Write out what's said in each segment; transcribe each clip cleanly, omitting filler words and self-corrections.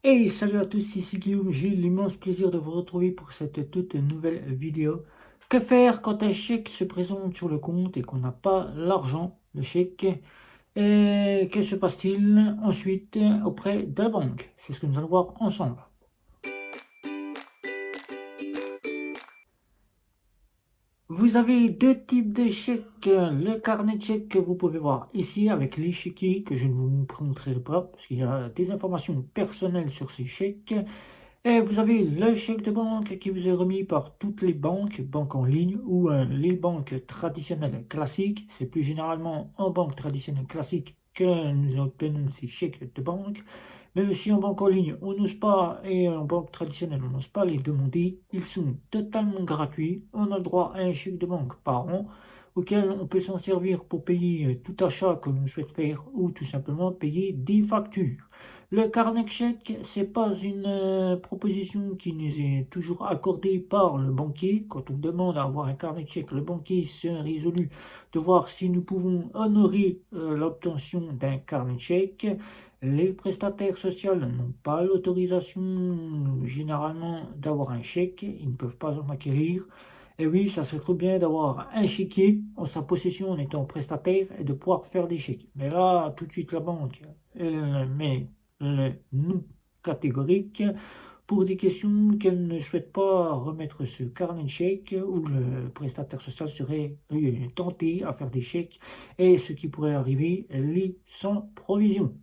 Hey, salut à tous, ici Guillaume, j'ai l'immense plaisir de vous retrouver pour cette toute nouvelle vidéo. Que faire quand un chèque se présente sur le compte et qu'on n'a pas l'argent, le chèque? Et que se passe-t-il ensuite auprès de la banque? C'est ce que nous allons voir ensemble. Vous avez deux types de chèques. Le carnet de chèques que vous pouvez voir ici avec l'échiquier que je ne vous montrerai pas parce qu'il y a des informations personnelles sur ces chèques. Et vous avez le chèque de banque qui vous est remis par toutes les banques, banques en ligne ou les banques traditionnelles classiques. C'est plus généralement en banque traditionnelle classique que nous obtenons ces chèques de banque. Même si en banque en ligne, on n'ose pas, et en banque traditionnelle, on n'ose pas les demander, ils sont totalement gratuits. On a le droit à un chèque de banque par an, auquel on peut s'en servir pour payer tout achat que l'on souhaite faire ou tout simplement payer des factures. Le carnet de chèque, c'est pas une proposition qui nous est toujours accordée par le banquier. Quand on demande à avoir un carnet de chèque, le banquier se résolu de voir si nous pouvons honorer l'obtention d'un carnet de chèque. Les prestataires sociaux n'ont pas l'autorisation généralement d'avoir un chèque, ils ne peuvent pas en acquérir. Et oui, ça serait trop bien d'avoir un chéquier en sa possession en étant prestataire et de pouvoir faire des chèques. Mais là, tout de suite, la banque, elle met le non catégorique pour des questions qu'elle ne souhaite pas remettre ce carnet de chèques où le prestataire social serait tenté à faire des chèques et ce qui pourrait arriver, les sans provision.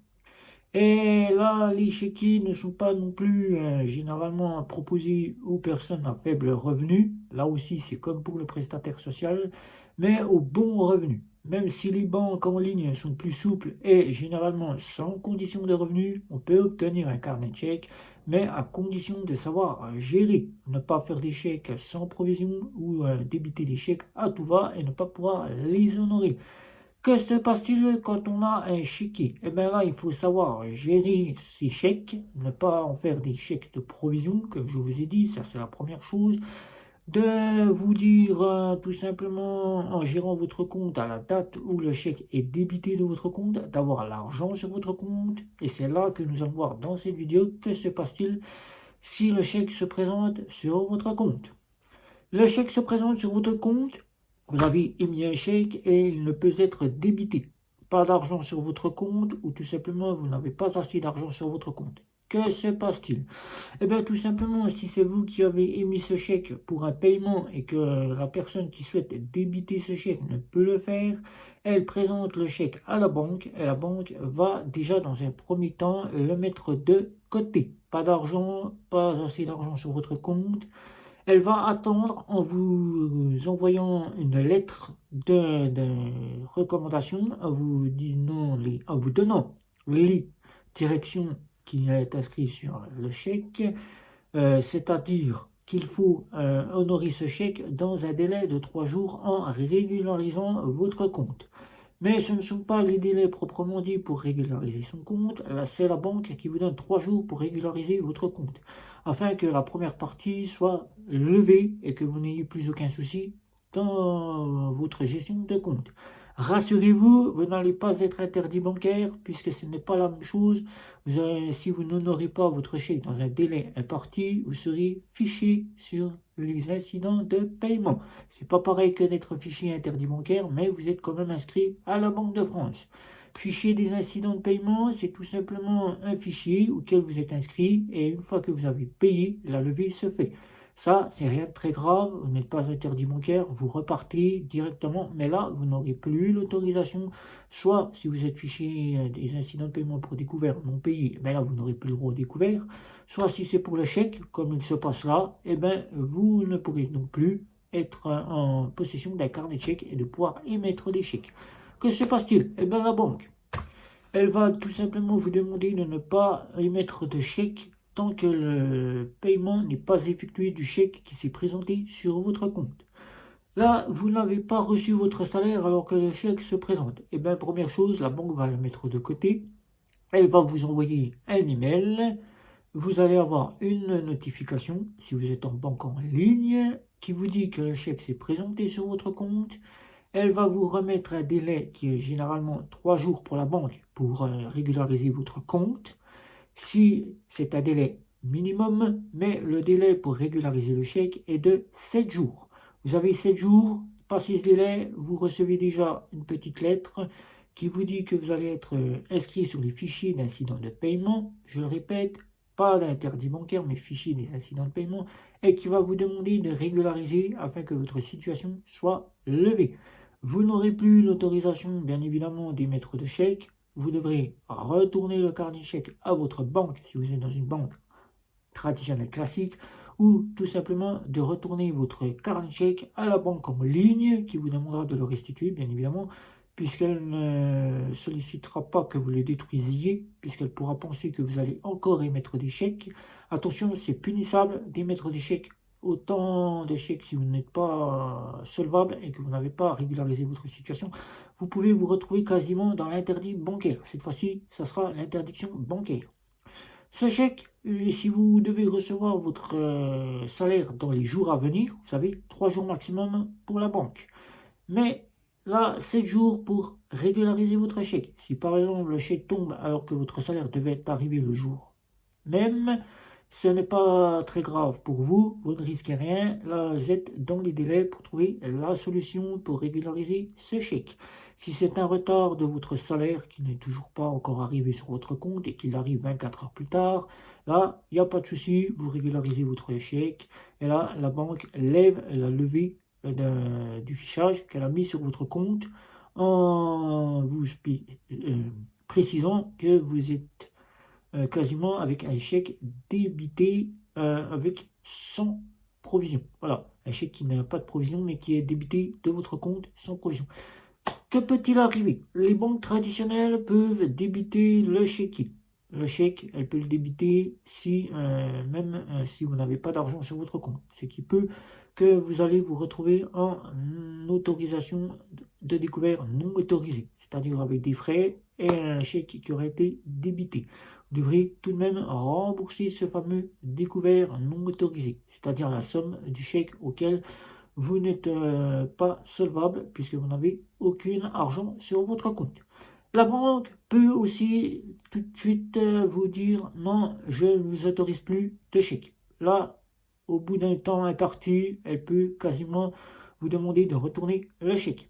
Et là, les chéquiers ne sont pas non plus généralement proposés aux personnes à faible revenu. Là aussi, c'est comme pour le prestataire social, mais aux bons revenus. Même si les banques en ligne sont plus souples et généralement sans condition de revenu, on peut obtenir un carnet de chèques, mais à condition de savoir gérer, ne pas faire des chèques sans provision ou débiter des chèques à tout va et ne pas pouvoir les honorer. Que se passe-t-il quand on a un chéquier? Eh bien là, il faut savoir gérer ses chèques, ne pas en faire des chèques de provision, comme je vous ai dit, ça c'est la première chose. De vous dire tout simplement en gérant votre compte à la date où le chèque est débité de votre compte, d'avoir l'argent sur votre compte. Et c'est là que nous allons voir dans cette vidéo que se passe-t-il si le chèque se présente sur votre compte. Le chèque se présente sur votre compte, vous avez émis un chèque et il ne peut être débité. Pas d'argent sur votre compte ou tout simplement vous n'avez pas assez d'argent sur votre compte. Que se passe-t-il? Eh bien tout simplement, si c'est vous qui avez émis ce chèque pour un paiement et que la personne qui souhaite débiter ce chèque ne peut le faire, elle présente le chèque à la banque et la banque va déjà dans un premier temps le mettre de côté. Pas d'argent, pas assez d'argent sur votre compte. Elle va attendre en vous envoyant une lettre de recommandation, en vous donnant les directions qui est inscrites sur le chèque, c'est-à-dire qu'il faut honorer ce chèque dans un délai de 3 jours en régularisant votre compte. Mais ce ne sont pas les délais proprement dit pour régulariser son compte, c'est la banque qui vous donne 3 jours pour régulariser votre compte, afin que la première partie soit levée et que vous n'ayez plus aucun souci dans votre gestion de compte. Rassurez-vous, vous n'allez pas être interdit bancaire puisque ce n'est pas la même chose. Si vous n'honorez pas votre chèque dans un délai imparti, vous serez fiché sur les incidents de paiement. C'est pas pareil que d'être fichier interdit bancaire, mais vous êtes quand même inscrit à la Banque de France. Fichier des incidents de paiement, c'est tout simplement un fichier auquel vous êtes inscrit et une fois que vous avez payé, la levée se fait. Ça, c'est rien de très grave, vous n'êtes pas interdit bancaire, vous repartez directement, mais là, vous n'aurez plus l'autorisation, soit si vous êtes fiché des incidents de paiement pour découvert non payés, mais là, vous n'aurez plus le droit au découvert, soit si c'est pour le chèque, comme il se passe là, eh ben, vous ne pourrez non plus être en possession d'un carnet de chèques et de pouvoir émettre des chèques. Que se passe-t-il? Eh bien, la banque, elle va tout simplement vous demander de ne pas émettre de chèque tant que le paiement n'est pas effectué du chèque qui s'est présenté sur votre compte. Là, vous n'avez pas reçu votre salaire alors que le chèque se présente. Eh bien, première chose, la banque va le mettre de côté. Elle va vous envoyer un email. Vous allez avoir une notification, si vous êtes en banque en ligne, qui vous dit que le chèque s'est présenté sur votre compte. Elle va vous remettre un délai qui est généralement 3 jours pour la banque pour régulariser votre compte. si c'est un délai minimum, mais le délai pour régulariser le chèque est de 7 jours. Vous avez 7 jours, passé ce délai, vous recevez déjà une petite lettre qui vous dit que vous allez être inscrit sur les fichiers d'incidents de paiement. Je le répète, pas d'interdit bancaire, mais fichier des incidents de paiement, et qui va vous demander de régulariser afin que votre situation soit levée. Vous n'aurez plus l'autorisation, bien évidemment, d'émettre de chèques. Vous devrez retourner le carnet chèque à votre banque, si vous êtes dans une banque traditionnelle classique, ou tout simplement de retourner votre carnet chèque à la banque en ligne, qui vous demandera de le restituer, bien évidemment, puisqu'elle ne sollicitera pas que vous le détruisiez, puisqu'elle pourra penser que vous allez encore émettre des chèques. Attention, c'est punissable d'émettre des chèques, autant de chèques si vous n'êtes pas solvable et que vous n'avez pas régularisé votre situation. Vous pouvez vous retrouver quasiment dans l'interdit bancaire. Cette fois-ci, ça sera l'interdiction bancaire. Ce chèque, si vous devez recevoir votre salaire dans les jours à venir, vous savez, 3 jours maximum pour la banque. Mais là, 7 jours pour régulariser votre chèque. Si par exemple le chèque tombe alors que votre salaire devait arriver le jour même, ce n'est pas très grave pour vous, vous ne risquez rien. Là, vous êtes dans les délais pour trouver la solution pour régulariser ce chèque. Si c'est un retard de votre salaire qui n'est toujours pas encore arrivé sur votre compte et qu'il arrive 24 heures plus tard, là, il n'y a pas de souci, vous régularisez votre chèque et là, la banque lève la levée du fichage qu'elle a mis sur votre compte en vous précisant que vous êtes quasiment avec un chèque débité avec sans provision. Voilà, un chèque qui n'a pas de provision mais qui est débité de votre compte sans provision. Que peut-il arriver? Les banques traditionnelles peuvent débiter le chèque. Le chèque, elles peuvent le débiter si, même si vous n'avez pas d'argent sur votre compte. Ce qui peut que vous allez vous retrouver en autorisation de découvert non autorisée, c'est-à-dire avec des frais et un chèque qui aurait été débité. Vous devrez tout de même rembourser ce fameux découvert non autorisé, c'est-à-dire la somme du chèque auquel vous n'êtes pas solvable puisque vous n'avez aucun argent sur votre compte. La banque peut aussi tout de suite vous dire non, je ne vous autorise plus de chèque. Là, au bout d'un temps imparti, elle peut quasiment vous demander de retourner le chèque.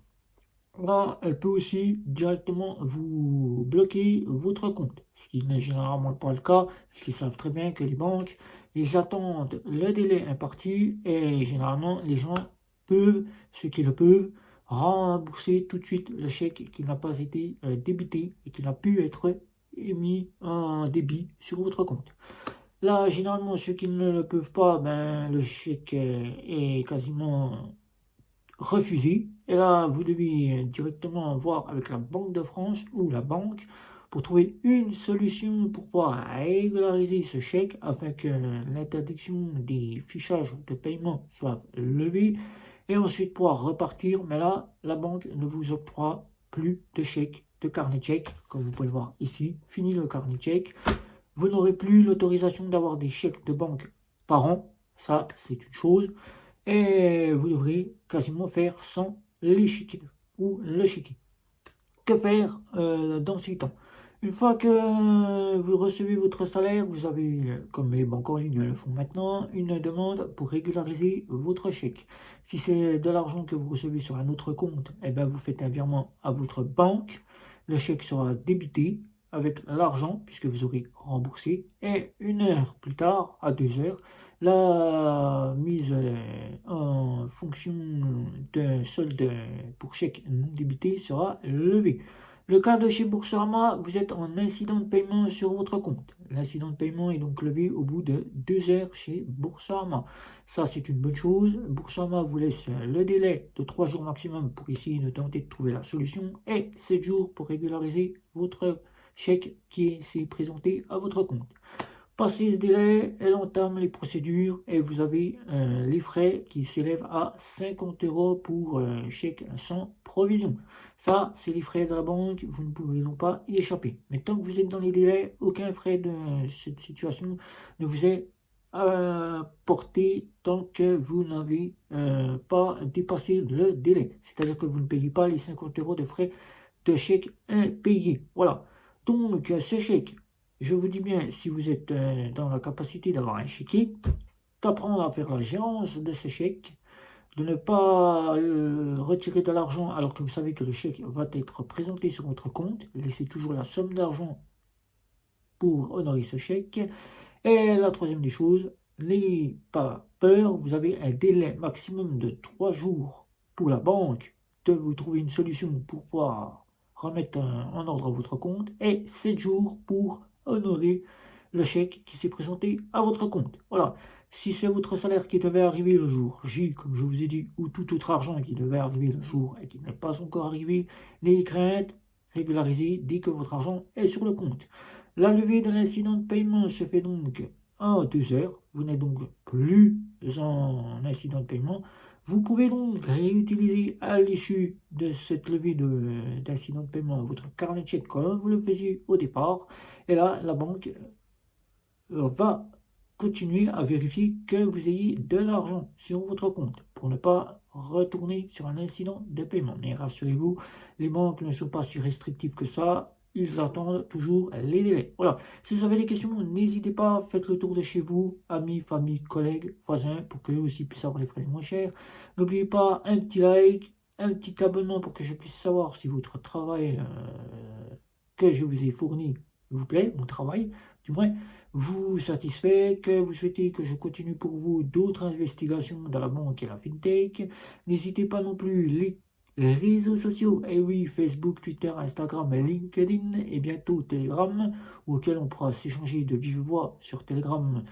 Là, elle peut aussi directement vous bloquer votre compte, ce qui n'est généralement pas le cas, puisqu'ils savent très bien que les banques, ils attendent le délai imparti et généralement les gens peuvent, ceux qui le peuvent, rembourser tout de suite le chèque qui n'a pas été débité et qui n'a pu être émis en débit sur votre compte. Là, généralement, ceux qui ne le peuvent pas, ben, le chèque est quasiment refusé. Et là, vous devez directement voir avec la Banque de France ou la banque pour trouver une solution pour pouvoir régulariser ce chèque afin que l'interdiction des fichages de paiement soit levée et ensuite pouvoir repartir. Mais là, la banque ne vous octroie plus de chèques, de carnet de chèques, comme vous pouvez le voir ici. Fini le carnet de chèques. Vous n'aurez plus l'autorisation d'avoir des chèques de banque par an. Ça, c'est une chose. Et vous devrez quasiment faire sans l'échiquier ou le chéquier. Que faire dans ces temps? Une fois que vous recevez votre salaire, vous avez, comme les banques en ligne le font maintenant, une demande pour régulariser votre chèque. Si c'est de l'argent que vous recevez sur un autre compte, eh bien vous faites un virement à votre banque. Le chèque sera débité avec l'argent puisque vous aurez remboursé. Et 1 heure plus tard, à 2 heures, la mise en fonction d'un solde pour chèque non débité sera levée. Le cas de chez Boursorama, vous êtes en incident de paiement sur votre compte. L'incident de paiement est donc levé au bout de 2 heures chez Boursorama. Ça, c'est une bonne chose. Boursorama vous laisse le délai de 3 jours maximum pour essayer de tenter de trouver la solution et 7 jours pour régulariser votre chèque qui s'est présenté à votre compte. Passé ce délai, elle entame les procédures et vous avez les frais qui s'élèvent à 50 € pour chèque sans provision. Ça, c'est les frais de la banque, vous ne pouvez non pas y échapper. Mais tant que vous êtes dans les délais, aucun frais de cette situation ne vous est porté tant que vous n'avez pas dépassé le délai. C'est-à-dire que vous ne payez pas les 50 € de frais de chèque impayés. Voilà. Donc, ce chèque Je vous dis bien, si vous êtes dans la capacité d'avoir un chéquier, d'apprendre à faire la gérance de ce chèque, de ne pas retirer de l'argent alors que vous savez que le chèque va être présenté sur votre compte. Laissez toujours la somme d'argent pour honorer ce chèque. Et la troisième des choses, n'ayez pas peur, vous avez un délai maximum de 3 jours pour la banque de vous trouver une solution pour pouvoir remettre en ordre votre compte et 7 jours pour honorer le chèque qui s'est présenté à votre compte. Voilà, si c'est votre salaire qui devait arriver le jour J, comme je vous ai dit, ou tout autre argent qui devait arriver le jour et qui n'est pas encore arrivé, n'ayez crainte, régularisez dès que votre argent est sur le compte. La levée de l'incident de paiement se fait donc en 2 heures. Vous n'êtes donc plus en incident de paiement. Vous pouvez donc réutiliser à l'issue de cette levée d'incident de paiement votre carnet de chèques comme vous le faisiez au départ. Et là, la banque va continuer à vérifier que vous ayez de l'argent sur votre compte pour ne pas retourner sur un incident de paiement. Mais rassurez-vous, les banques ne sont pas si restrictives que ça. Ils attendent toujours les délais. Voilà. Si vous avez des questions, n'hésitez pas, faites le tour de chez vous, amis, famille, collègues, voisins, pour qu'eux aussi puissent avoir les frais les moins chers. N'oubliez pas un petit like, un petit abonnement pour que je puisse savoir si votre travail que je vous ai fourni vous plaît, mon travail, du moins vous satisfait, que vous souhaitez que je continue pour vous d'autres investigations dans la banque et la fintech. N'hésitez pas non plus les réseaux sociaux, et oui, Facebook, Twitter, Instagram, LinkedIn et bientôt Telegram, auquel on pourra s'échanger de vive voix sur Telegram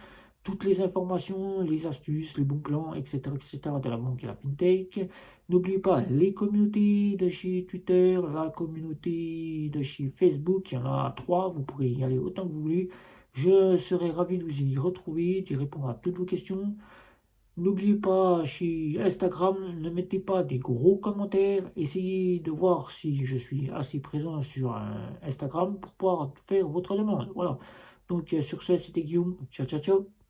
toutes les informations, les astuces, les bons plans, etc. de la banque et la fintech. N'oubliez pas les communautés de chez Twitter, la communauté de chez Facebook, il y en a 3, vous pourrez y aller autant que vous voulez. Je serai ravi de vous y retrouver, d'y répondre à toutes vos questions. N'oubliez pas, chez Instagram, ne mettez pas des gros commentaires. Essayez de voir si je suis assez présent sur Instagram pour pouvoir faire votre demande. Voilà. Donc sur ce, c'était Guillaume. Ciao, ciao, ciao.